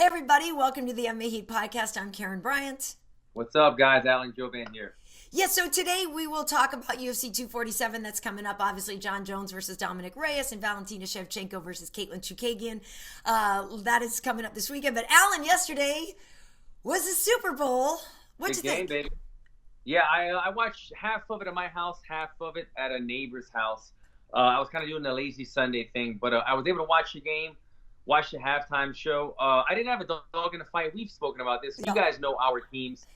Hey everybody, welcome to the MMA Heat Podcast. I'm Karyn Bryant. What's up, guys? Jouban here. Yeah, so today we will talk about UFC 247 that's coming up. Obviously, Jon Jones versus Dominick Reyes and Valentina Shevchenko versus Katlyn Chookagian. That is coming up this weekend. But Alan, yesterday was the Super Bowl. What'd you think? Baby. Yeah, I watched half of it at my house, half of it at a neighbor's house. I was kind of doing the lazy Sunday thing, but I was able to watch the game. Watch the halftime show. I didn't have a dog in the fight. We've spoken about this. You guys know our teams.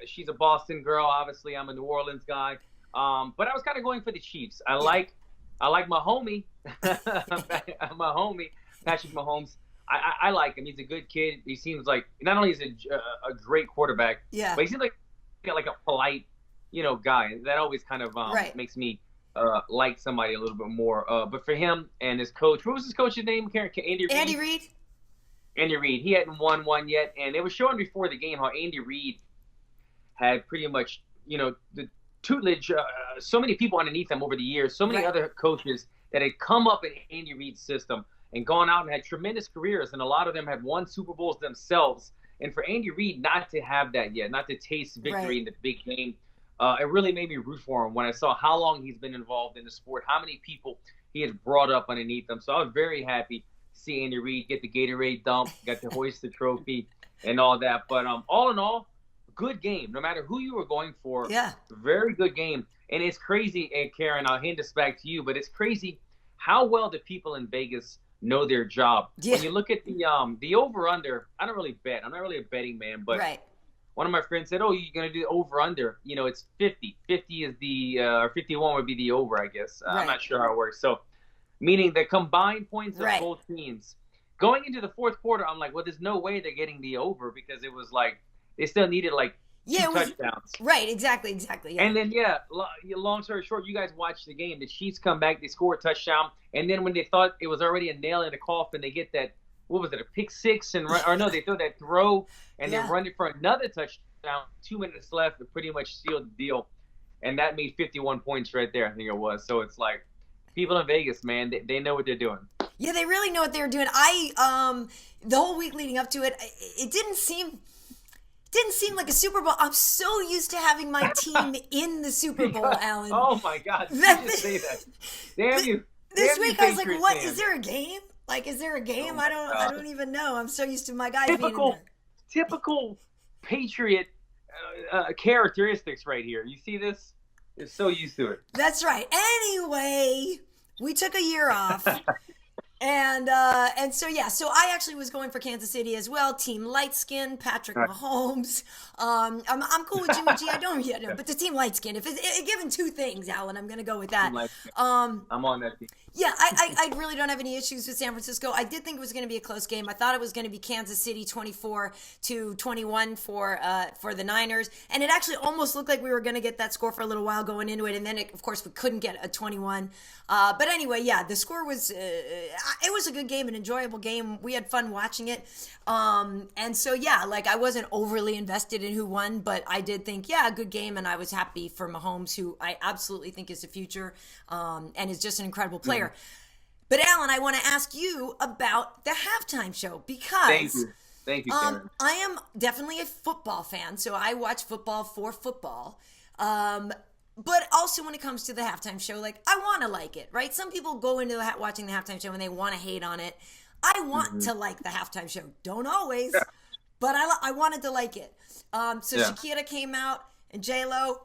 She's a Boston girl. Obviously, I'm a New Orleans guy. But I was kind of going for the Chiefs. I like my homie, Patrick Mahomes. I like him. He's a good kid. He seems like not only is a great quarterback, but he seems like a polite, guy. That always kind of makes me like somebody a little bit more. But for him and his coach, what was his coach's name? Andy Reid. Andy Reid. He hadn't won one yet, and it was showing before the game how Andy Reid had pretty much, the tutelage, so many people underneath him over the years, so many other coaches that had come up in Andy Reid's system and gone out and had tremendous careers, and a lot of them had won Super Bowls themselves. And for Andy Reid not to have that yet, not to taste victory in the big game, it really made me root for him when I saw how long he's been involved in the sport, how many people he has brought up underneath him. So I was very happy to see Andy Reid get the Gatorade dump, got to hoist the trophy and all that. But all in all, good game. No matter who you were going for, very good game. And it's crazy, and Karyn, I'll hand this back to you, but it's crazy how well the people in Vegas know their job. When you look at the over-under, I don't really bet. I'm not really a betting man, but one of my friends said, "Oh, you're going to do the over-under. It's 50. 50 is the, or 51 would be the over, I guess. I'm not sure how it works." So, meaning the combined points of both teams. Going into the fourth quarter, I'm like, well, there's no way they're getting the over because it was like, they still needed like two touchdowns. Right, exactly. Yeah. And then, long story short, you guys watched the game. The Chiefs come back, they score a touchdown. And then when they thought it was already a nail in the coffin, they get that, what was it, a pick six? They throw that throw and they run it for another touchdown. 2 minutes left to pretty much seal the deal. And that made 51 points right there, I think it was. So it's like, people in Vegas, man, they know what they're doing. Yeah, they really know what they're doing. The whole week leading up to it, it didn't seem like a Super Bowl. I'm so used to having my team in the Super Bowl, Alan. Oh my God! You just say that. Damn you! This week I was like, "What? Is there a game? Like, is there a game? I don't even know. I'm so used to my guys being in there." Typical Patriot characteristics right here. You see this? You're so used to it. That's right. Anyway, we took a year off. And so I actually was going for Kansas City as well. Team light skin, Patrick Mahomes. I'm cool with Jimmy G. I don't yet know, but the team light skin. If it's given two things, Alan, I'm gonna go with that. I'm on that team. Yeah, I really don't have any issues with San Francisco. I did think it was going to be a close game. I thought it was going to be Kansas City 24-21 for the Niners, and it actually almost looked like we were going to get that score for a little while going into it, and then of course we couldn't get a 21. But anyway, the score was it was a good game, an enjoyable game. We had fun watching it, and so I wasn't overly invested in who won, but I did think a good game, and I was happy for Mahomes, who I absolutely think is the future, and is just an incredible player. But Alan, I want to ask you about the halftime show because Thank you, Karyn. I am definitely a football fan, so I watch football for football. But also when it comes to the halftime show, I want to like it, right? Some people go into watching the halftime show and they want to hate on it. I want to like the halftime show. Don't always, but I wanted to like it. So Shakira came out and J-Lo.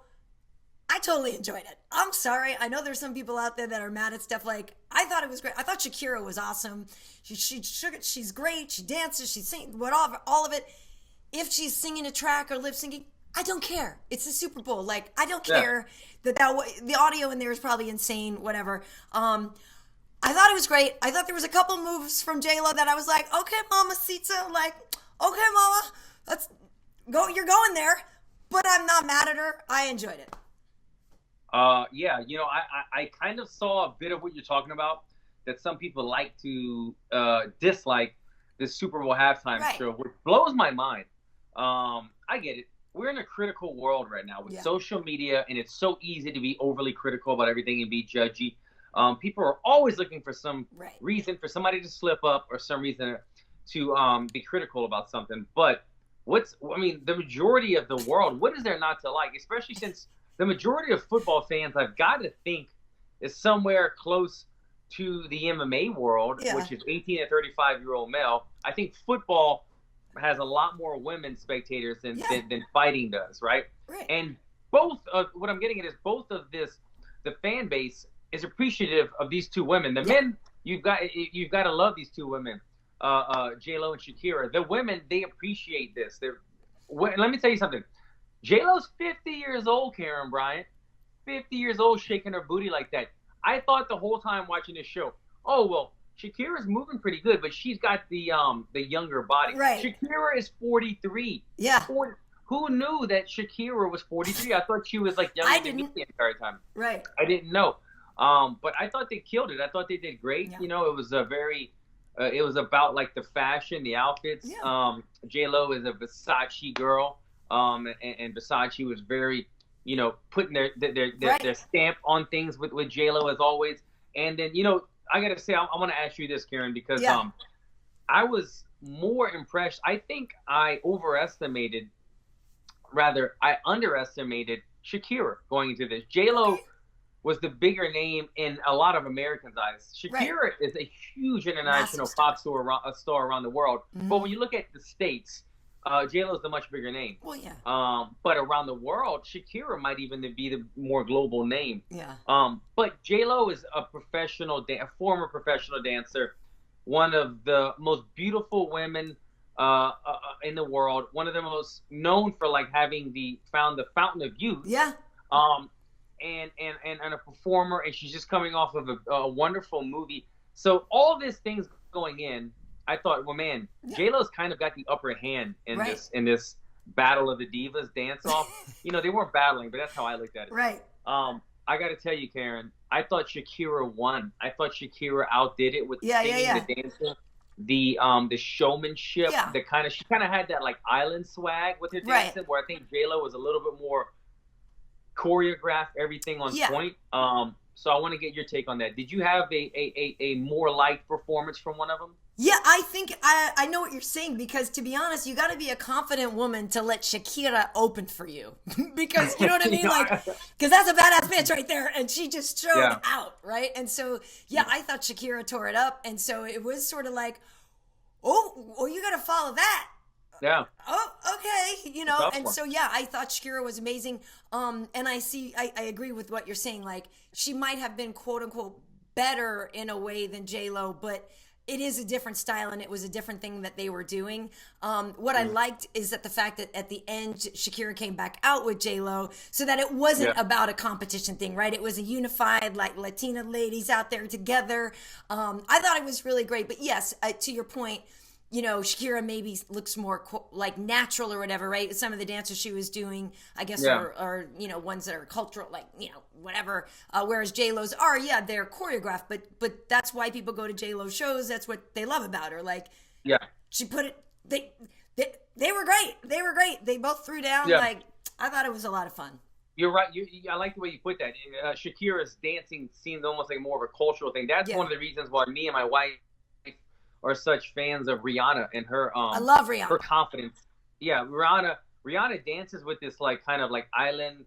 I totally enjoyed it. I'm sorry. I know there's some people out there that are mad at stuff. I thought it was great. I thought Shakira was awesome. She's great. She dances. She sings. All of it. If she's singing a track or lip syncing, I don't care. It's the Super Bowl. I don't care that the audio in there is probably insane. Whatever. I thought it was great. I thought there was a couple moves from J-Lo that I was like, okay, Mamacita. Okay, Mama, let's go. You're going there. But I'm not mad at her. I enjoyed it. I kind of saw a bit of what you're talking about, that some people like to dislike this Super Bowl halftime show, which blows my mind. I get it. We're in a critical world right now with social media, and it's so easy to be overly critical about everything and be judgy. People are always looking for some reason for somebody to slip up or some reason be critical about something. But the majority of the world, what is there not to like? Especially since the majority of football fans, I've got to think, is somewhere close to the MMA world, which is 18 to 35-year-old male. I think football has a lot more women spectators than fighting does, right? And what I'm getting at is both of this, the fan base is appreciative of these two women. The men, you've got to love these two women, J-Lo and Shakira. The women, they appreciate this. Let me tell you something. J-Lo's 50 years old, Karyn, Bryant. 50 years old, shaking her booty like that. I thought the whole time watching this show, oh, well, Shakira's moving pretty good, but she's got the younger body. Right. Shakira is 43. Yeah. Who knew that Shakira was 43? I thought she was like younger than me the entire time. Right. I didn't know. But I thought they killed it. I thought they did great. Yeah. It was it was about like the fashion, the outfits. Yeah. J-Lo is a Versace girl. And Versace was very, putting their stamp on things with J-Lo as always. And then, I got to say, I want to ask you this, Karyn, because I was more impressed. I think I underestimated Shakira going into this. J-Lo was the bigger name in a lot of Americans' eyes. Shakira is a huge international pop star around the world. Mm-hmm. But when you look at the States, J-Lo is the much bigger name. Well, yeah. But around the world, Shakira might even be the more global name. Yeah. But J-Lo is a former professional dancer, one of the most beautiful women in the world, one of the most known for like having found the fountain of youth. Yeah. And a performer, and she's just coming off of a wonderful movie. So all these things going in, I thought, well, man, J-Lo's kind of got the upper hand in this battle of the divas dance off. They weren't battling, but that's how I looked at it. Right. I got to tell you, Karyn, I thought Shakira won. I thought Shakira outdid it with the singing, the dancing, the showmanship. Yeah. She kind of had that like island swag with her dancing, where I think J-Lo was a little bit more choreographed, everything on point. So I want to get your take on that. Did you have a more liked performance from one of them? Yeah, I think I know what you're saying, because to be honest, you got to be a confident woman to let Shakira open for you, because you know what I mean, because that's a badass bitch right there, and she just showed out, right? And so I thought Shakira tore it up, and so it was sort of like, oh, you got to follow that. Yeah. Oh, okay. And so, I thought Shakira was amazing. And I agree with what you're saying. Like, she might have been quote unquote better in a way than J-Lo, but it is a different style, and it was a different thing that they were doing. What I liked is that the fact that at the end, Shakira came back out with J-Lo, so that it wasn't about a competition thing, right? It was a unified, like, Latina ladies out there together. I thought it was really great. But yes, to your point, Shakira maybe looks more like natural or whatever, right? Some of the dances she was doing, I guess, are ones that are cultural, like, whatever. Whereas J-Lo's they're choreographed, but that's why people go to J-Lo shows. That's what they love about her. Like, she put it, they were great. They were great. They both threw down. Yeah. Like, I thought it was a lot of fun. You're right. I like the way you put that. Shakira's dancing seems almost like more of a cultural thing. That's one of the reasons why me and my wife are such fans of Rihanna and her I love Rihanna. Her confidence. Yeah, Rihanna dances with this like kind of like island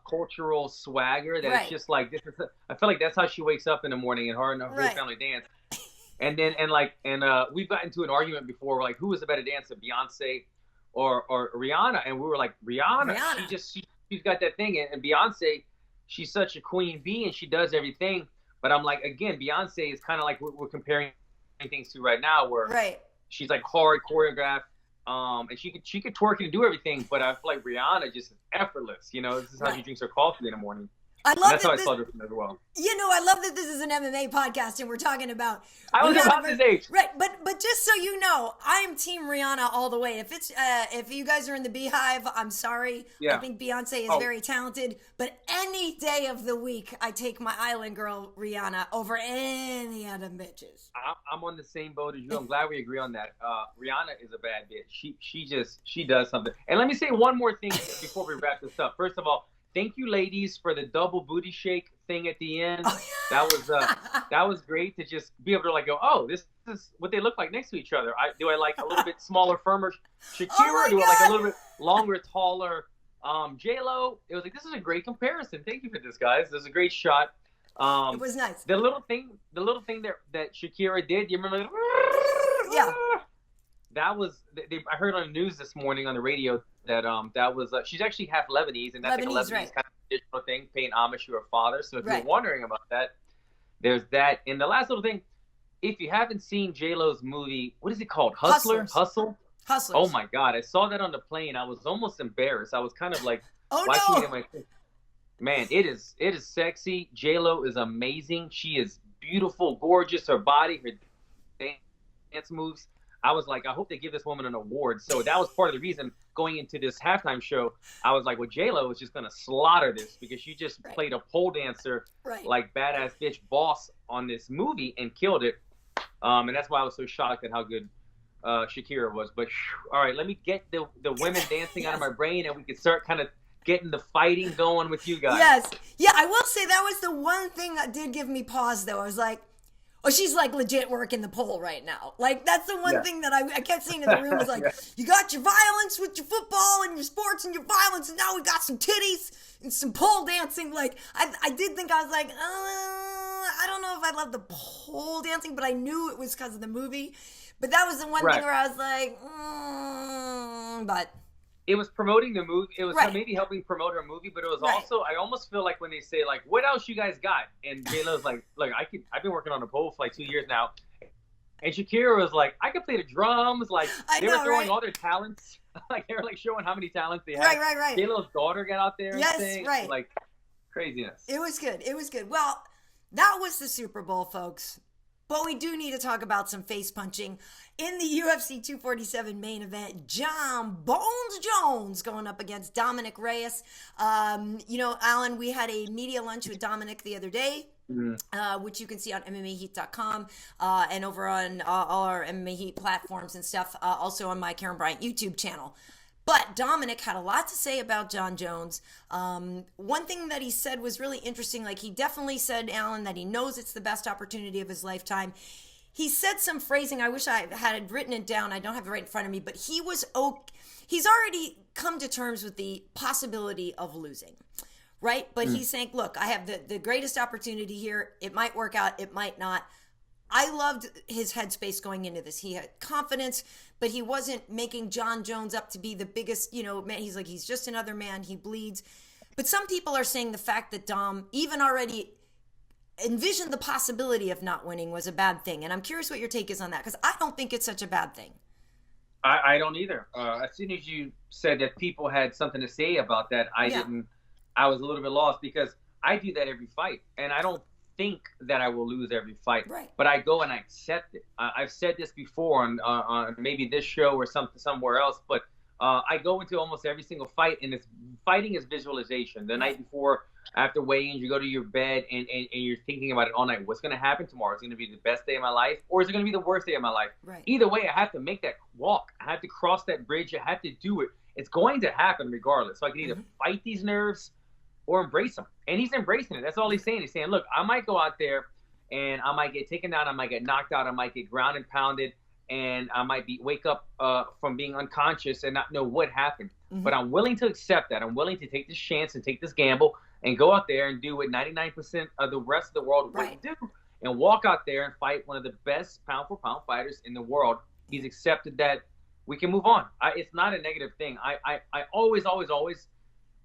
cultural swagger that it's just like I feel like that's how she wakes up in the morning, and her and her whole family dance. And then we've gotten into an argument before, like, who was the better dancer, Beyonce or Rihanna? And we were like, Rihanna. She's got that thing, and Beyonce, she's such a queen bee and she does everything. But I'm like, again, Beyonce is kind of like we're comparing things to right now, where she's like hard choreographed, and she could twerk and do everything, but I feel like Rihanna just is effortless. This is how she drinks her coffee in the morning. That's how I saw this as well. I love that this is an MMA podcast and we're talking about. I was about this age, right? But just so you know, I'm Team Rihanna all the way. If you guys are in the Beehive, I'm sorry. I think Beyonce is very talented, but any day of the week, I take my island girl Rihanna over any other bitches. I'm on the same boat as you. I'm glad we agree on that. Rihanna is a bad bitch. She does something. And let me say one more thing before we wrap this up. First of all, thank you, ladies, for the double booty shake thing at the end. That was great to just be able to like go, oh, this is what they look like next to each other. Do I like a little bit smaller, firmer Shakira? Oh Do my I like a God. little bit longer, taller J-Lo? It was like, this is a great comparison. Thank you for this, guys. This is a great shot. It was nice. The little thing that Shakira did. You remember? Yeah. That was. I heard on the news this morning on the radio that that was. She's actually half Lebanese, and that's like a Lebanese right. kind of traditional thing, paying homage to her father. So if Right. you're wondering about that, there's that. And the last little thing, if you haven't seen J-Lo's movie, what is it called? Hustlers. Hustle. Hustlers. Oh my God! I saw that on the plane. I was almost embarrassed. I was kind of like Oh watching no. it in my. Man, it is sexy. J-Lo is amazing. She is beautiful, gorgeous. Her body, her dance moves. I was like, I hope they give this woman an award. So that was part of the reason going into this halftime show. I was like, well, J-Lo is just going to slaughter this because she just Right. played a pole dancer Right. like badass bitch boss on this movie and killed it. And that's why I was so shocked at how good Shakira was. But all right, let me get the women dancing out of my brain and we can start kind of getting the fighting going with you guys. Yes. Yeah, I will say that was the one thing that did give me pause, though. I was like, oh, she's like legit working the pole right now. Like, that's the one thing that I kept seeing in the room was like, you got your violence with your football and your sports and your violence, and now we got some titties and some pole dancing. Like, I did think, I was like, I don't know if I love the pole dancing, but I knew it was because of the movie. But that was the one thing where I was like, but... It was promoting the movie. It was Right. maybe helping promote her movie, but it was Right. also, I almost feel like when they say like, what else you guys got? And J-Lo's like, look, I've been working on a pole for like 2 years now. And Shakira was like, I could play the drums. Like they were throwing all their talents. Like they were like showing how many talents they had. Right. J-Lo's daughter got out there and Yes, sang. right. Like craziness. It was good. It was good. Well, that was the Super Bowl, folks. But we do need to talk about some face punching. In the UFC 247 main event, John Bones Jones going up against Dominick Reyes. Alan, we had a media lunch with Dominick the other day, which you can see on MMAheat.com and over on all our MMA Heat platforms and stuff, also on my Karyn Bryant YouTube channel. But Dominick had a lot to say about John Jones. One thing that he said was really interesting. Like, he definitely said, Alan, that he knows it's the best opportunity of his lifetime. He said some phrasing. I wish I had written it down. I don't have it right in front of me. But he's already come to terms with the possibility of losing, right? But he's saying, look, I have the greatest opportunity here. It might work out. It might not. I loved his headspace going into this. He had confidence, but he wasn't making John Jones up to be the biggest, man. He's like, he's just another man. He bleeds. But some people are saying the fact that Dom even already envisioned the possibility of not winning was a bad thing. And I'm curious what your take is on that, because I don't think it's such a bad thing. I don't either. As soon as you said that people had something to say about that, I was a little bit lost because I do that every fight. And I don't think that I will lose every fight, right? But I go and I accept it. I've said this before on maybe this show or somewhere else, but I go into almost every single fight, and fighting is visualization. The night before, after weigh-ins, you go to your bed and you're thinking about it all night. What's going to happen tomorrow? Is it going to be the best day of my life, or is it going to be the worst day of my life? Right. Either way, I have to make that walk. I have to cross that bridge. I have to do it. It's going to happen regardless. So I can either fight these nerves or embrace them. And he's embracing it. That's all he's saying. He's saying, look, I might go out there and I might get taken down. I might get knocked out. I might get ground and pounded. And I might wake up from being unconscious and not know what happened. But I'm willing to accept that. I'm willing to take this chance and take this gamble and go out there and do what 99% of the rest of the world wouldn't do, and walk out there and fight one of the best pound-for-pound fighters in the world. He's accepted that we can move on. It's not a negative thing. I always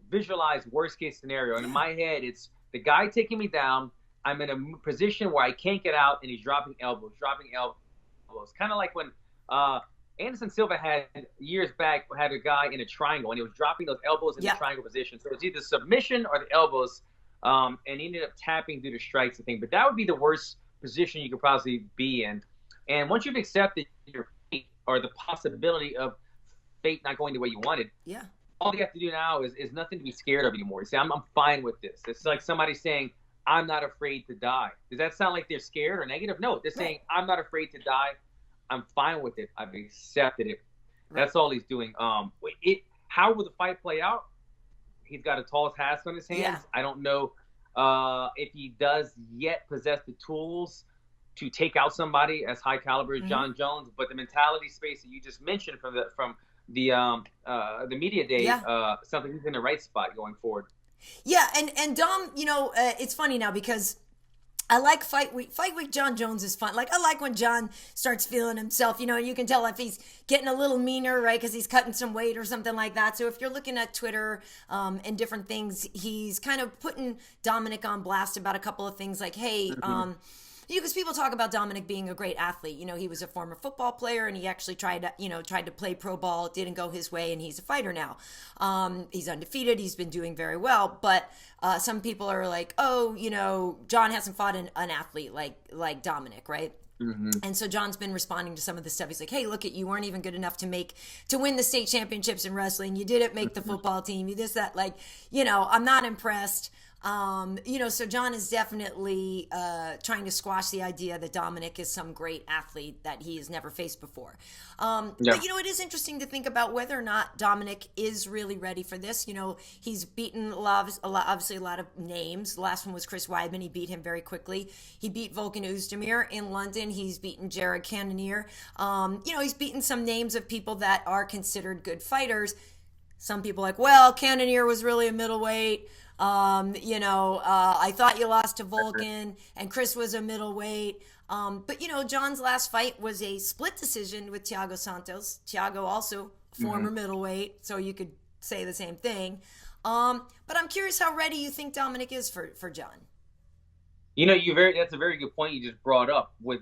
visualize worst-case scenario. And in my head, it's the guy taking me down. I'm in a position where I can't get out, and he's dropping elbows. Kind of like when Anderson Silva had years back had a guy in a triangle, and he was dropping those elbows in the triangle position. So it's either submission or the elbows, and he ended up tapping through the strikes and thing. But that would be the worst position you could possibly be in. And once you've accepted your fate or the possibility of fate not going the way you wanted, all you have to do now is nothing to be scared of anymore. You say, I'm fine with this. It's like somebody saying, I'm not afraid to die. Does that sound like they're scared or negative? No, they're saying, I'm not afraid to die. I'm fine with it. I've accepted it. That's all he's doing. How will the fight play out? He's got a tall task on his hands. I don't know if he does yet possess the tools to take out somebody as high caliber as Jon Jones. But the mentality space that you just mentioned from the media day, something he's in the right spot going forward. Yeah, and Dom, it's funny now because I like fight week. Fight week Jon Jones is fun. Like, I like when Jon starts feeling himself. You can tell if he's getting a little meaner, right? Because he's cutting some weight or something like that. So if you're looking at Twitter and different things, he's kind of putting Dominick on blast about a couple of things like, hey, because people talk about Dominick being a great athlete. He was a former football player, and he actually tried to play pro ball. It didn't go his way, and he's a fighter now. He's undefeated. He's been doing very well. But some people are like, oh, Jon hasn't fought an athlete like Dominick, right? And so Jon's been responding to some of the stuff. He's like, hey, look, you weren't even good enough to win the state championships in wrestling. You didn't make the football team. You this, that. I'm not impressed. So Jon is definitely trying to squash the idea that Dominick is some great athlete that he has never faced before. But, it is interesting to think about whether or not Dominick is really ready for this. He's beaten obviously a lot of names. The last one was Chris Weidman. He beat him very quickly. He beat Volkan Oezdemir in London. He's beaten Jared Cannonier. He's beaten some names of people that are considered good fighters. Some people are like, well, Cannonier was really a middleweight. I thought you lost to Volkan, and Chris was a middleweight. But Jon's last fight was a split decision with Thiago Santos. Thiago also former middleweight, so you could say the same thing. But I'm curious how ready you think Dominick is for Jon. That's a very good point you just brought up with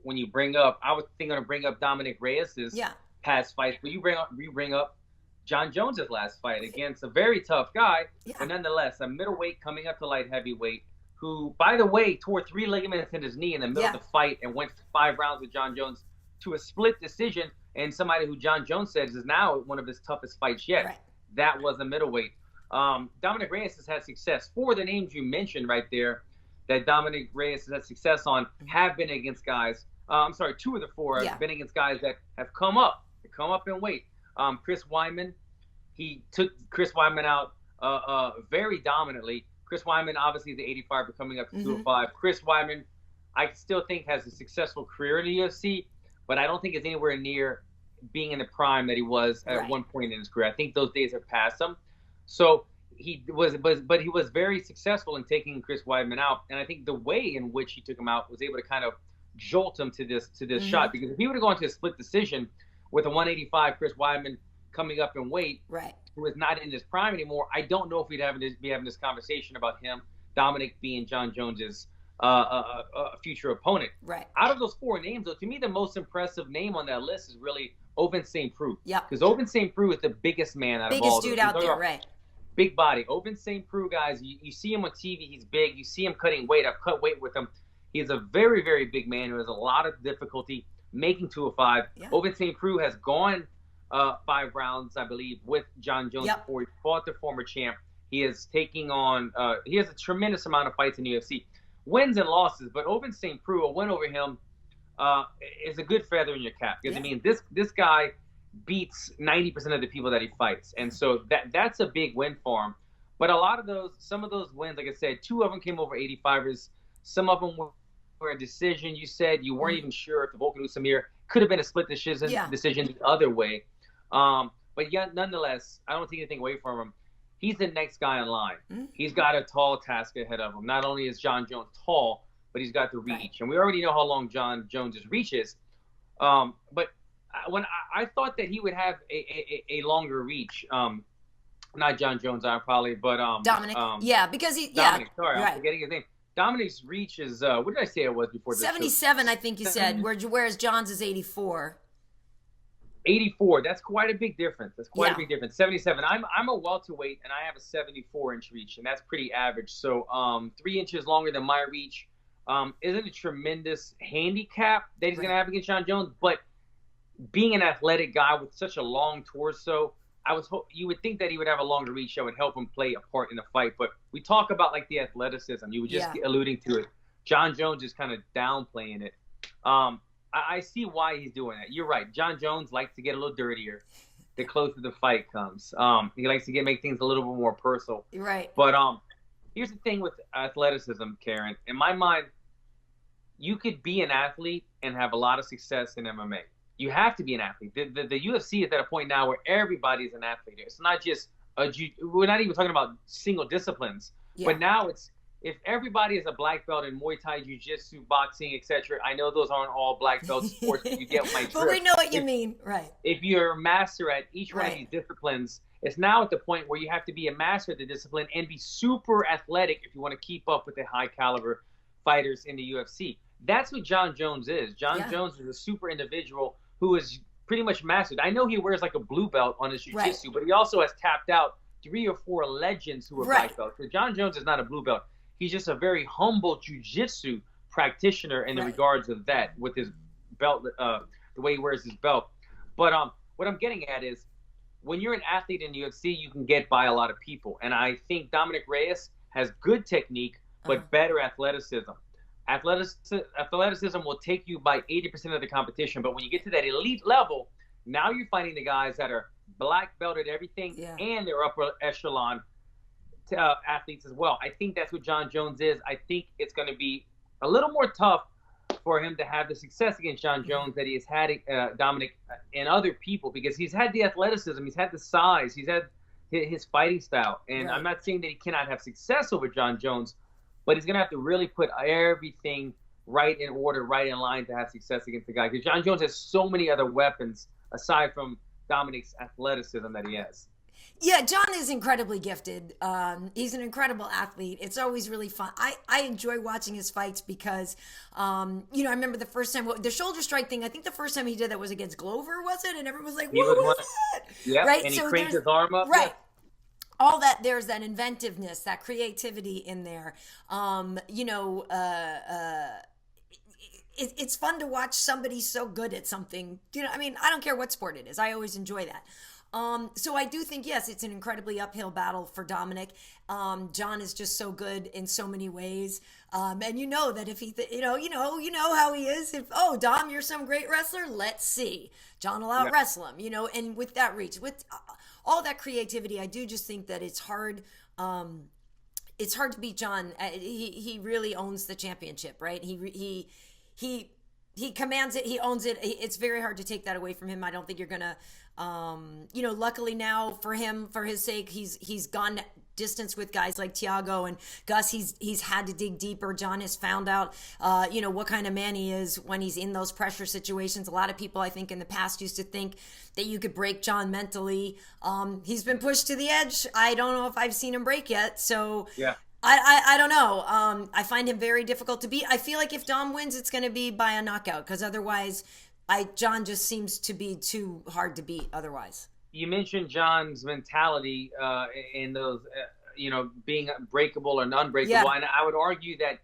when you bring up. I was thinking to bring up Dominick Reyes' past fights, but you bring up Jon Jones' last fight against a very tough guy, but nonetheless, a middleweight coming up to light heavyweight, who, by the way, tore 3 ligaments in his knee in the middle of the fight and went 5 rounds with Jon Jones to a split decision, and somebody who Jon Jones says is now one of his toughest fights yet. Right. That was a middleweight. Dominick Reyes has had success. 4 of the names you mentioned right there that Dominick Reyes has had success on have been against guys. 2 of the 4 have been against guys that have come up in weight. Chris Weidman, he took Chris Weidman out very dominantly. Chris Weidman, obviously, is the 85, but coming up to 205. Chris Weidman, I still think has a successful career in the UFC, but I don't think it's anywhere near being in the prime that he was at one point in his career. I think those days have passed him. So he was very successful in taking Chris Weidman out, and I think the way in which he took him out was able to kind of jolt him to this shot, because if he would have gone to a split decision with a 185 Chris Weidman coming up in weight, who is not in his prime anymore, I don't know if we'd be having this conversation about him, Dominick, being Jon Jones's future opponent. Right. Out of those 4 names, though, to me the most impressive name on that list is really Ovince St. Preux. Yeah. Because Ovince St. Preux is the biggest man out of all. Biggest dude out there, right? Big body. Ovince St. Preux, guys, you see him on TV, he's big. You see him cutting weight. I've cut weight with him. He's a very, very big man who has a lot of difficulty making 205. Yeah. Ovince St. Preux has gone 5 rounds, I believe, with Jon Jones before he fought the former champ. He is taking on he has a tremendous amount of fights in the UFC, wins and losses, but Ovince St. Preux, a win over him is a good feather in your cap, because I mean this guy beats 90% of the people that he fights, and so that's a big win for him. But some of those wins, like I said, 2 of them came over 85ers. Some of them were a decision. You said you weren't even sure if the Volkan Oezdemir could have been a split decision the other way. But nonetheless, I don't take anything away from him. He's the next guy in line. He's got a tall task ahead of him. Not only is Jon Jones tall, but he's got the reach. And we already know how long Jon Jones' reach is. But when I thought that he would have a longer reach, not Jon Jones, but Dominick. Because Dominick, sorry, I'm forgetting his name. Dominick's reach is, what did I say it was before this? 77, I think you said, whereas Jon's is 84. 84, that's quite a big difference. 77. I'm a welterweight, and I have a 74-inch reach, and that's pretty average. So 3 inches longer than my reach isn't a tremendous handicap that he's going to have against Jon Jones, but being an athletic guy with such a long torso, you would think that he would have a longer reach that would help him play a part in the fight. But we talk about like the athleticism. You were just alluding to it. Jon Jones is kind of downplaying it. I see why he's doing that. You're right. Jon Jones likes to get a little dirtier the closer the fight comes. He likes to make things a little bit more personal. Right. But Here's the thing with athleticism, Karyn. In my mind, you could be an athlete and have a lot of success in MMA. You have to be an athlete. The UFC is at a point now where everybody's an athlete. It's not just we're not even talking about single disciplines, but now it's, if everybody is a black belt in Muay Thai, Jiu-Jitsu, boxing, etc. I know those aren't all black belt sports, but you get my drift. But we know what you mean, right? If you're a master at each one of these disciplines, it's now at the point where you have to be a master of the discipline and be super athletic if you want to keep up with the high caliber fighters in the UFC. That's what Jon Jones is. Jon Jones is a super individual who is pretty much mastered. I know he wears like a blue belt on his jiu-jitsu, but he also has tapped out 3 or 4 legends who are black belts. So Jon Jones is not a blue belt. He's just a very humble jiu-jitsu practitioner in the regards of that, with his belt, the way he wears his belt. But what I'm getting at is, when you're an athlete in UFC, you can get by a lot of people. And I think Dominick Reyes has good technique, but better athleticism. Athleticism will take you by 80% of the competition. But when you get to that elite level, now you're finding the guys that are black belt at everything and they're upper echelon athletes as well. I think that's what Jon Jones is. I think it's going to be a little more tough for him to have the success against Jon Jones that he has had Dominick and other people, because he's had the athleticism, he's had the size, he's had his fighting style. And I'm not saying that he cannot have success over Jon Jones, but he's going to have to really put everything right in order, right in line to have success against the guy. Because Jon Jones has so many other weapons aside from Dominick's athleticism that he has. Yeah, Jon is incredibly gifted. He's an incredible athlete. It's always really fun. I enjoy watching his fights because, I remember the first time, the shoulder strike thing, I think the first time he did that was against Glover, was it? And everyone was like, what was that? Yeah, right? And he cranked his arm up. Right. All that, there's that inventiveness, that creativity in there. It's fun to watch somebody so good at something. I don't care what sport it is. I always enjoy that. So I do think, yes, it's an incredibly uphill battle for Dominick. Jon is just so good in so many ways. And you know that if he, you know how he is. If, Dom, you're some great wrestler, let's see. Jon will out wrestle him, and with that reach, with all that creativity, I do just think that it's hard. It's hard to beat Jon. He really owns the championship, right? He commands it. He owns it. It's very hard to take that away from him. I don't think you're gonna, luckily now for him, for his sake, he's gone distance with guys like Thiago and Gus. He's had to dig deeper. Jon has found out, what kind of man he is when he's in those pressure situations. A lot of people, I think, in the past used to think that you could break Jon mentally. He's been pushed to the edge. I don't know if I've seen him break yet. So yeah. I don't know. I find him very difficult to beat. I feel like if Dom wins, it's going to be by a knockout, because otherwise, Jon just seems to be too hard to beat otherwise. You mentioned Jon's mentality in those, being breakable or unbreakable. Yeah. And I would argue that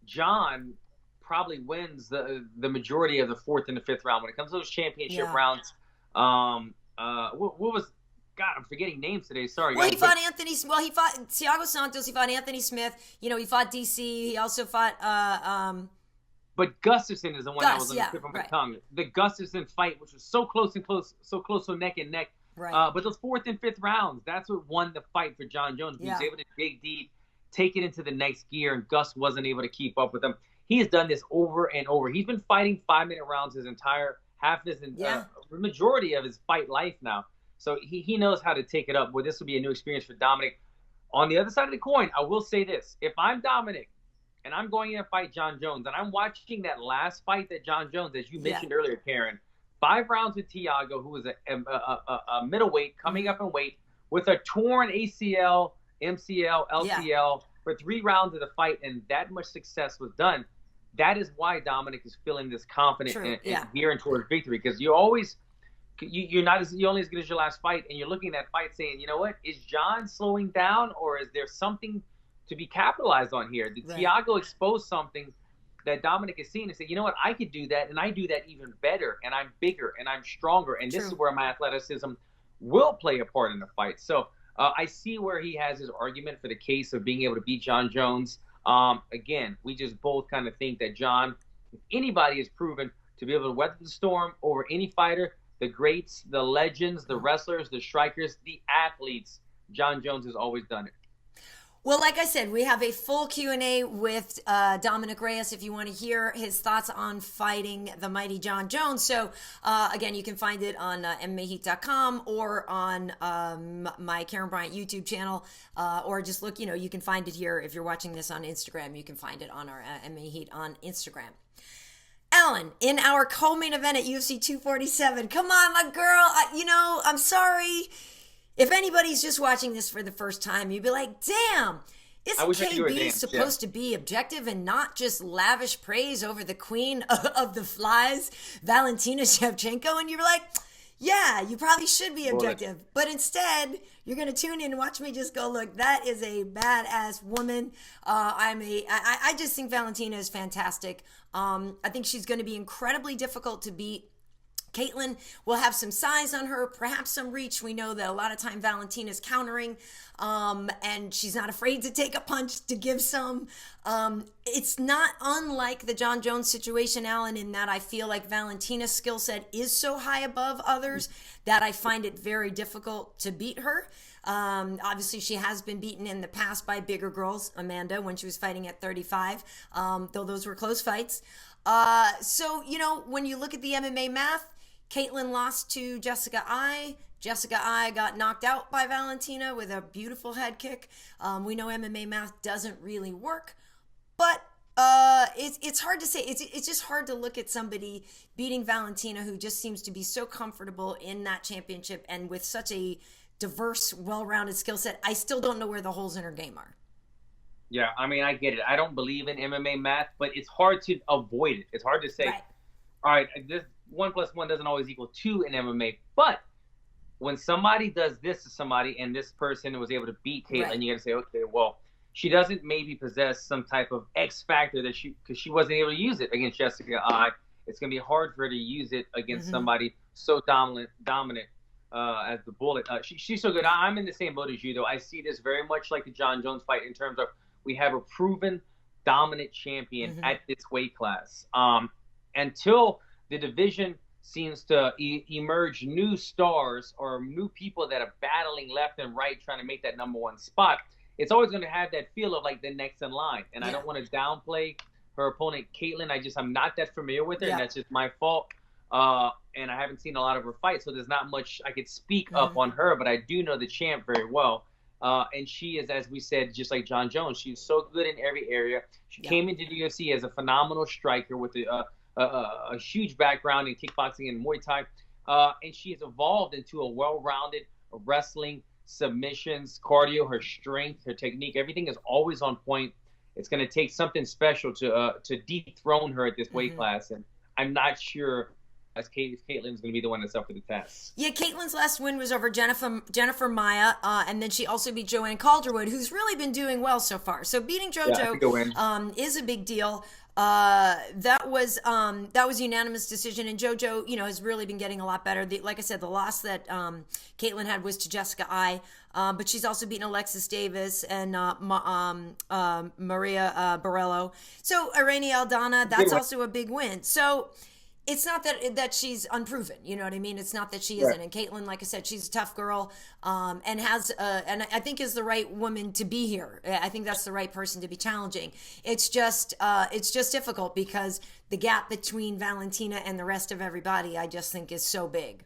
Jon probably wins the majority of the 4th and the 5th round when it comes to those championship rounds. What was... God, I'm forgetting names today. Sorry, well, guys. He fought Thiago Santos. He fought Anthony Smith. He fought DC. He also fought. But Gustafsson is the one that was on the tip of my tongue. The Gustafsson fight, which was so close, so neck and neck. Right. But those 4th and 5th rounds, that's what won the fight for Jon Jones. He was able to dig deep, take it into the next gear, and Gus wasn't able to keep up with him. He has done this over and over. He's been fighting 5-minute rounds his entire majority of his fight life now. So he knows how to take it up. Well, this will be a new experience for Dominick. On the other side of the coin, I will say this. If I'm Dominick and I'm going in to fight Jon Jones, and I'm watching that last fight that Jon Jones, as you mentioned earlier, Karyn, 5 rounds with Thiago, who was a middleweight coming up in weight with a torn ACL, MCL, LCL for 3 rounds of the fight, and that much success was done. That is why Dominick is feeling this confident and gearing towards victory, because you always... You're only as good as your last fight, and you're looking at that fight saying, you know what, is Jon slowing down, or is there something to be capitalized on here? Did Thiago expose something that Dominick is seeing and say, you know what, I could do that, and I do that even better, and I'm bigger, and I'm stronger, and this is where my athleticism will play a part in the fight. So I see where he has his argument for the case of being able to beat Jon Jones. Again, we just both kind of think that Jon, if anybody is proven to be able to weather the storm over any fighter, the greats, the legends, the wrestlers, the strikers, the athletes, Jon Jones has always done it. Well, like I said, we have a full Q&A with Dominick Reyes if you want to hear his thoughts on fighting the mighty Jon Jones. So, again, you can find it on MMAheat.com or on my Karyn Bryant YouTube channel, or just look, you can find it here. If you're watching this on Instagram, you can find it on our MMA Heat on Instagram. Ellen, in our co-main event at UFC 247, come on, my girl, I'm sorry. If anybody's just watching this for the first time, you'd be like, damn, isn't KB supposed to be objective and not just lavish praise over the queen of the flies, Valentina Shevchenko? And you're like, yeah, you probably should be objective. But instead, you're going to tune in and watch me just go, look, that is a badass woman. I just think Valentina is fantastic. I think she's going to be incredibly difficult to beat. Katlyn will have some size on her, perhaps some reach. We know that a lot of time Valentina's countering, and she's not afraid to take a punch to give some. It's not unlike the Jon Jones situation, Alan, in that I feel like Valentina's skill set is so high above others that I find it very difficult to beat her. Obviously, she has been beaten in the past by bigger girls, Amanda, when she was fighting at 35, though those were close fights. So, when you look at the MMA math, Katlyn lost to Jessica Eye. Jessica Eye got knocked out by Valentina with a beautiful head kick. We know MMA math doesn't really work, but it's hard to say. It's just hard to look at somebody beating Valentina, who just seems to be so comfortable in that championship and with such a diverse, well-rounded skill set. I still don't know where the holes in her game are. Yeah, I get it. I don't believe in MMA math, but it's hard to avoid it. It's hard to say, all right, this 1 + 1 doesn't always equal 2 in MMA. But when somebody does this to somebody and this person was able to beat Katlyn, you got to say, okay, well, she doesn't maybe possess some type of X factor because she wasn't able to use it against Jessica Eye. It's going to be hard for her to use it against somebody so dominant as the Bullet. She's so good. I'm in the same boat as you, though. I see this very much like the Jon Jones fight in terms of we have a proven dominant champion at this weight class. Until the division seems to emerge new stars or new people that are battling left and right trying to make that number one spot, it's always going to have that feel of like the next in line. And I don't want to downplay her opponent, Katlyn. I'm not that familiar with her, and that's just my fault. And I haven't seen a lot of her fights, so there's not much I could speak up on her, but I do know the champ very well. And she is, as we said, just like Jon Jones, she's so good in every area. She came into the UFC as a phenomenal striker with a huge background in kickboxing and Muay Thai. And she has evolved into a well-rounded wrestling, submissions, cardio, her strength, her technique. Everything is always on point. It's going to take something special to dethrone her at this weight class. And I'm not sure as Katlyn's going to be the one that's up for the test. Yeah, Katlyn's last win was over Jennifer Maia, and then she also beat Joanne Calderwood, who's really been doing well so far. So beating JoJo is a big deal. That was unanimous decision, and JoJo, has really been getting a lot better. Like I said, the loss that Katlyn had was to Jessica Eye, but she's also beaten Alexis Davis and Maria Borello. So Irene Aldana, that's also a big win. So it's not that she's unproven, you know what I mean? It's not that she isn't. And Katlyn, like I said, she's a tough girl, and and I think is the right woman to be here. I think that's the right person to be challenging. It's just difficult because the gap between Valentina and the rest of everybody, I just think, is so big.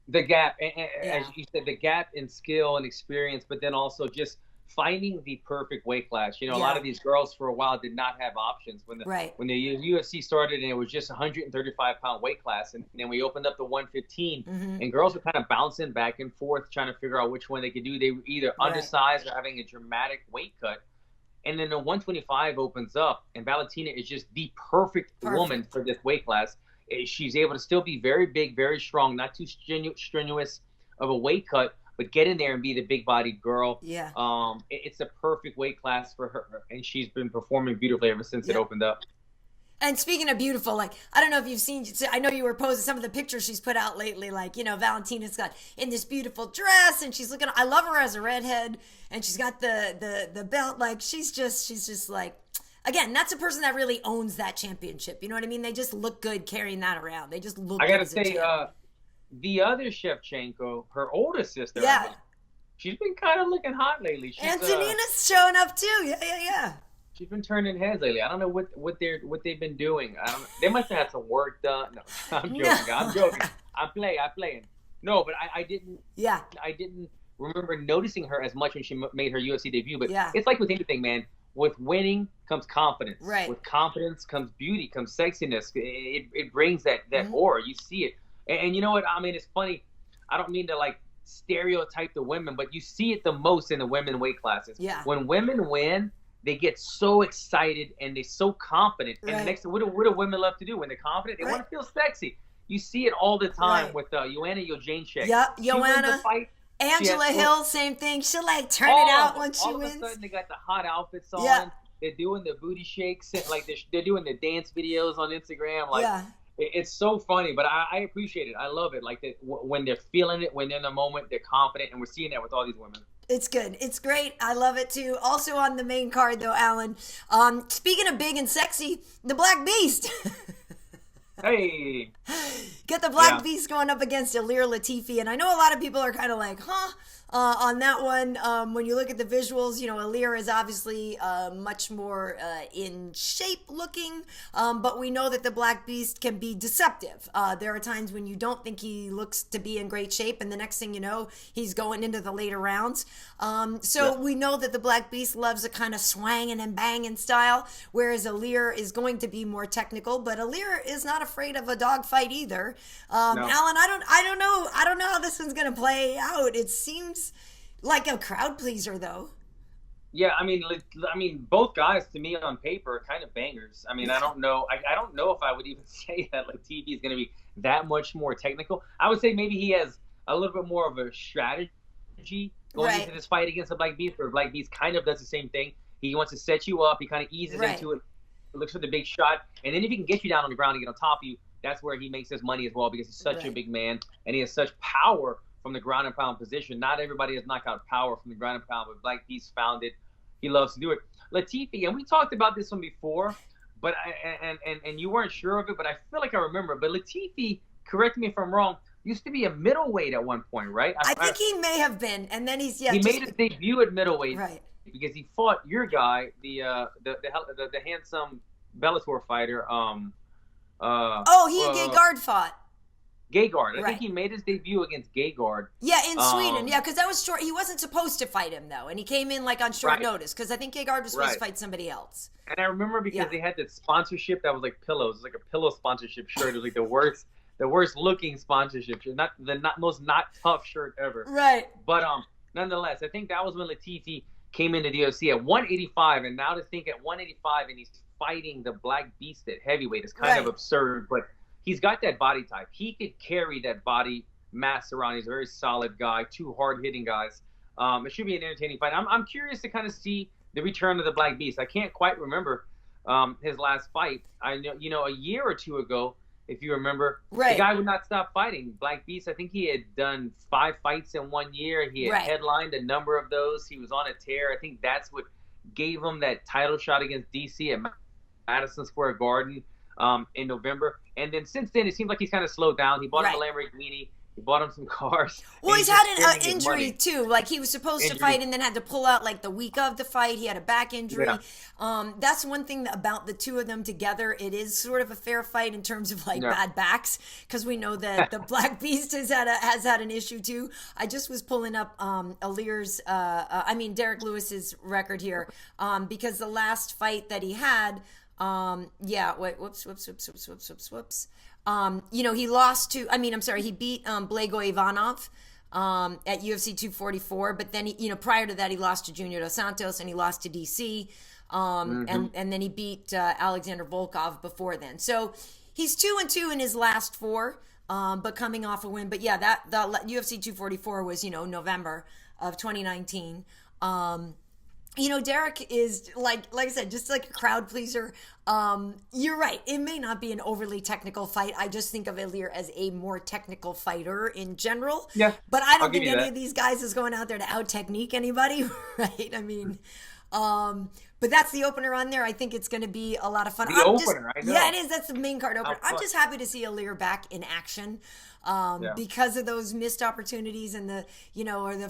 The gap, as you said, the gap in skill and experience, but then also just finding the perfect weight class. A lot of these girls for a while did not have options when the UFC started, and it was just 135-pound weight class, and then we opened up the 115, and girls were kind of bouncing back and forth trying to figure out which one they could do. They were either undersized or having a dramatic weight cut. And then the 125 opens up, and Valentina is just the perfect woman for this weight class. She's able to still be very big, very strong, not too strenuous of a weight cut, but get in there and be the big-bodied girl. Yeah. It's a perfect weight class for her, and she's been performing beautifully ever since it opened up. And speaking of beautiful, I don't know if you've seen, I know you were posting some of the pictures she's put out lately, Valentina's got in this beautiful dress, and she's looking, I love her as a redhead, and she's got the belt, she's just again, that's a person that really owns that championship. You know what I mean? They just look good carrying that around. They just look good. I gotta say, the other Shevchenko, her older sister, she's been kind of looking hot lately. Antonina's showing up too. Yeah. She's been turning heads lately. I don't know what they've been doing. I don't know. They must have had some work done. No, I'm joking. No. I'm joking. I'm playing. No, but I didn't. Yeah. I didn't remember noticing her as much when she made her UFC debut. But yeah. It's like with anything, man. With winning comes confidence. Right. With confidence comes beauty, comes sexiness. It brings that aura. You see it. And you know what? I mean, it's funny. I don't mean to like stereotype the women, but you see it the most in the women weight classes. Yeah. When women win, they get so excited and they're so confident. Right. And next, what do women love to do when they're confident? They want to feel sexy. You see it all the time with Joanna Jędrzejczyk. Yep, Joanna. Angela Hill, same thing. She'll like turn it out when she wins. All of a sudden, they got the hot outfits on. Yeah. They're doing the booty shakes. Like they're doing the dance videos on Instagram. Like, it's so funny, but I appreciate it. I love it. Like when they're feeling it, when they're in the moment, they're confident, and we're seeing that with all these women. It's good. It's great. I love it too. Also on the main card though, Alan, speaking of big and sexy, the Black Beast. Hey. Get the Black Beast going up against Ilir Latifi. And I know a lot of people are kind of like, on that one. When you look at the visuals, Ilir is obviously much more in shape looking, but we know that the Black Beast can be deceptive. There are times when you don't think he looks to be in great shape, and the next thing you know, he's going into the later rounds. We know that the Black Beast loves a kind of swanging and banging style, whereas Ilir is going to be more technical, but Ilir is not afraid of a dogfight either. No. Alan, I don't know how this one's going to play out. It seems like a crowd pleaser, though. Yeah, I mean, both guys to me on paper are kind of bangers. I mean, I don't know. I don't know if I would even say that Latifi is going to be that much more technical. I would say maybe he has a little bit more of a strategy going into this fight against the Black Beast, where Black Beast kind of does the same thing. He wants to set you up. He kind of eases into it, looks for the big shot, and then if he can get you down on the ground and get on top of you, that's where he makes his money as well, because he's such a big man and he has such power from the ground and pound position. Not everybody has knockout power from the ground and pound, but Black Beast found it. He loves to do it. Latifi, and we talked about this one before, but and you weren't sure of it, but I feel like I remember. But Latifi, correct me if I'm wrong, used to be a middleweight at one point, right? I think he may have been, and then he made his debut at middleweight, right? Because he fought your guy, the handsome Bellator fighter. He and Gegard fought. Gegard. I think he made his debut against Gegard. Yeah, in Sweden. Yeah, because that was short. He wasn't supposed to fight him, though. And he came in, like, on short notice. Because I think Gegard was supposed to fight somebody else. And I remember because they had this sponsorship that was like pillows. It was like a pillow sponsorship shirt. It was like the worst looking sponsorship shirt. Not the most tough shirt ever. Right. But nonetheless, I think that was when Latifi came into the UFC at 185. And now to think at 185 and he's fighting the Black Beast at heavyweight is kind of absurd. But he's got that body type. He could carry that body mass around. He's a very solid guy, two hard-hitting guys. It should be an entertaining fight. I'm curious to kind of see the return of the Black Beast. I can't quite remember his last fight. I know, a year or two ago, if you remember, the guy would not stop fighting. Black Beast, I think he had done 5 fights in 1 year. He had headlined a number of those. He was on a tear. I think that's what gave him that title shot against DC at Madison Square Garden in November. And then since then, it seems like he's kind of slowed down. He bought him a Lamborghini. He bought him some cars. Well, he's had an injury, too. Like, he was supposed to fight and then had to pull out, like, the week of the fight. He had a back injury. Yeah. That's one thing about the two of them together. It is sort of a fair fight in terms of, like, bad backs, because we know that the Black Beast has had an issue, too. I just was pulling up Ilir's, Derrick Lewis's record here, because the last fight that he had, he lost to, he beat Blago Ivanov at UFC 244, but then, prior to that, he lost to Junior Dos Santos and he lost to DC, and then he beat Alexander Volkov before then. So he's 2-2 in his last 4, but coming off a win. But yeah, that UFC 244 was, November of 2019. Derrick is like I said, just like a crowd pleaser. You're right. It may not be an overly technical fight. I just think of Ilir as a more technical fighter in general. Yeah. But I don't think any of these guys is going out there to out technique anybody, right? But that's the opener on there. I think it's going to be a lot of fun. I know. Yeah, it is. That's the main card opener. I'm just happy to see Ilir back in action because of those missed opportunities and the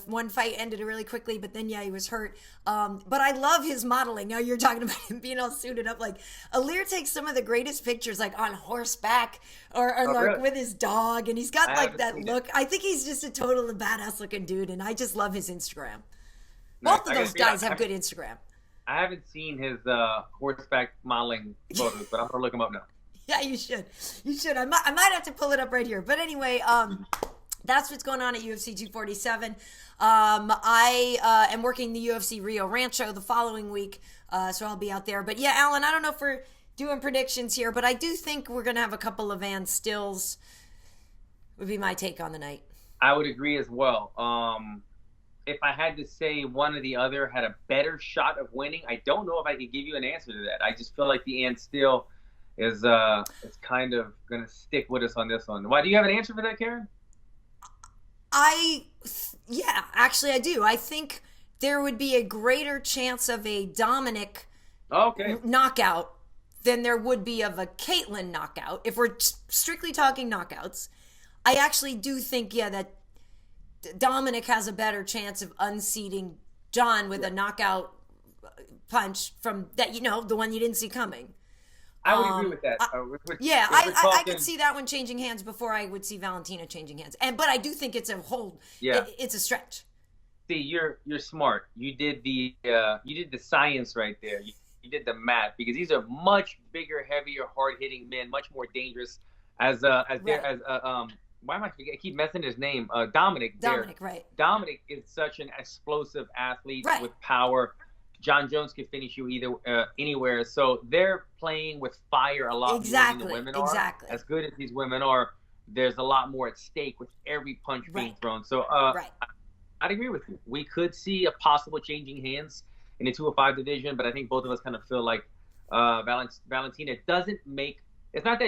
one fight ended really quickly, but then he was hurt. But I love his modeling. Now you're talking about him being all suited up. Like Ilir takes some of the greatest pictures, like on horseback or really? with his dog, and he's got like that look. I think he's just a totally badass looking dude, and I just love his Instagram. Both of those guys have good Instagram. I haven't seen his horseback modeling photos, but I'm gonna look him up now. Yeah, you should. You should. I might have to pull it up right here. But anyway, that's what's going on at UFC 247. I am working the UFC Rio Rancho the following week, so I'll be out there. But yeah, Alan, I don't know if we're doing predictions here, but I do think we're gonna have a couple of Van Stills. Would be my take on the night. I would agree as well. If I had to say one or the other had a better shot of winning, I don't know if I could give you an answer to that. I just feel like the Ant still is kind of going to stick with us on this one. Why, do you have an answer for that, Karyn? Yeah, actually I do. I think there would be a greater chance of a Dominick knockout than there would be of a Katlyn knockout. If we're strictly talking knockouts, I actually do think, that Dominick has a better chance of unseating John with a knockout punch from that, the one you didn't see coming. I would agree with that. I could see that one changing hands before I would see Valentina changing hands. But I do think it's a whole. Yeah. It's a stretch. See, you're smart. You did the science right there. You did the math, because these are much bigger, heavier, hard hitting men, much more dangerous. Why am I forgetting? I keep messing his name. Dominick. Dominick, right. Dominick is such an explosive athlete with power. John Jones can finish you anywhere. So they're playing with fire a lot more than the women are. Exactly. As good as these women are, there's a lot more at stake with every punch being thrown. So I'd agree with you. We could see a possible changing hands in the 205 division, but I think both of us kind of feel like Valentina doesn't make – it's not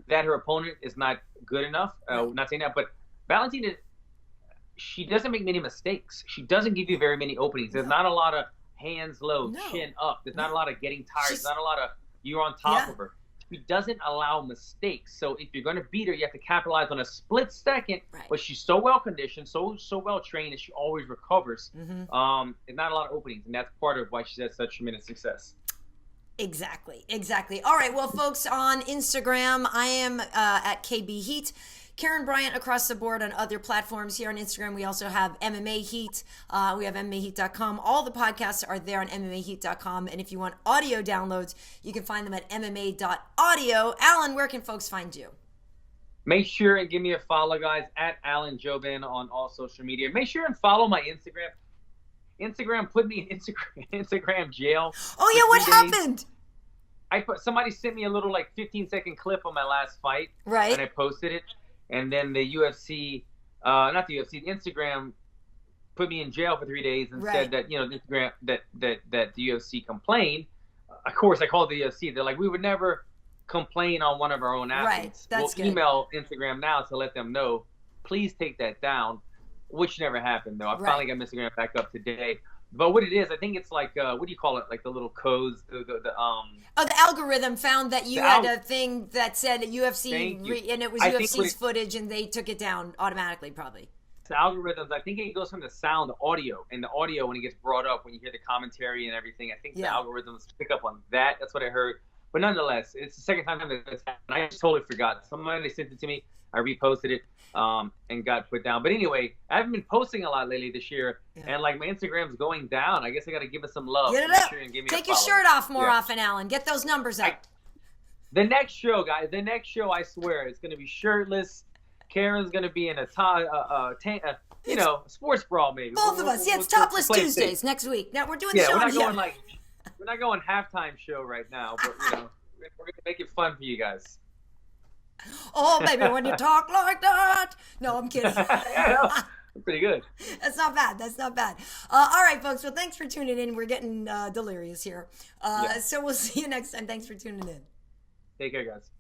that her opponent is not good enough. Not saying that, but Valentina, she doesn't make many mistakes. She doesn't give you very many openings. There's not a lot of hands low, chin up. There's not a lot of getting tired. There's not a lot of you're on top of her. She doesn't allow mistakes. So if you're going to beat her, you have to capitalize on a split second. But she's so well conditioned, so well trained, that she always recovers. There's not a lot of openings, and that's part of why she's had such tremendous success. Exactly. All right, well, folks, on Instagram, I am at KB Heat. Karyn Bryant across the board on other platforms. Here on Instagram, we also have MMA Heat. We have MMAHeat.com. All the podcasts are there on MMAHeat.com. And if you want audio downloads, you can find them at MMA.audio. Alan, where can folks find you? Make sure and give me a follow, guys, at Alan Jouban on all social media. Make sure and follow my Instagram. Instagram put me in Instagram jail. Oh yeah, what happened? Somebody sent me a little 15-second clip of my last fight, and I posted it, and then the UFC, not the UFC, the Instagram put me in jail for 3 days and said that Instagram that the UFC complained. Of course, I called the UFC. They're like, we would never complain on one of our own athletes. We'll email Instagram now to let them know. Please take that down. Which never happened, though. I finally got Instagram back up today. But what it is, I think it's what do you call it? Like the little codes, the algorithm found that you had a thing that said UFC, and it was UFC's footage, and they took it down automatically, probably. The algorithms, I think it goes from the sound, the audio, and the audio when it gets brought up, when you hear the commentary and everything. I think the algorithms pick up on that. That's what I heard. But nonetheless, it's the second time that this happened. I just totally forgot. Somebody sent it to me. I reposted it and got put down. But anyway, I haven't been posting a lot lately this year, and my Instagram's going down. I guess I got to give it some love. Get it up. Take your shirt off more often, Alan. Get those numbers up. The next show, guys. The next show, I swear, it's going to be shirtless. Karyn's going to be in a sports bra, maybe. Both of us. Yeah, it's Topless Tuesdays next week. Now we're doing the show. We're not going halftime show right now, but we're going to make it fun for you guys. Oh, baby, when you talk like that. No, I'm kidding. That's pretty good. That's not bad. All right, folks. Well, thanks for tuning in. We're getting delirious here. So we'll see you next time. Thanks for tuning in. Take care, guys.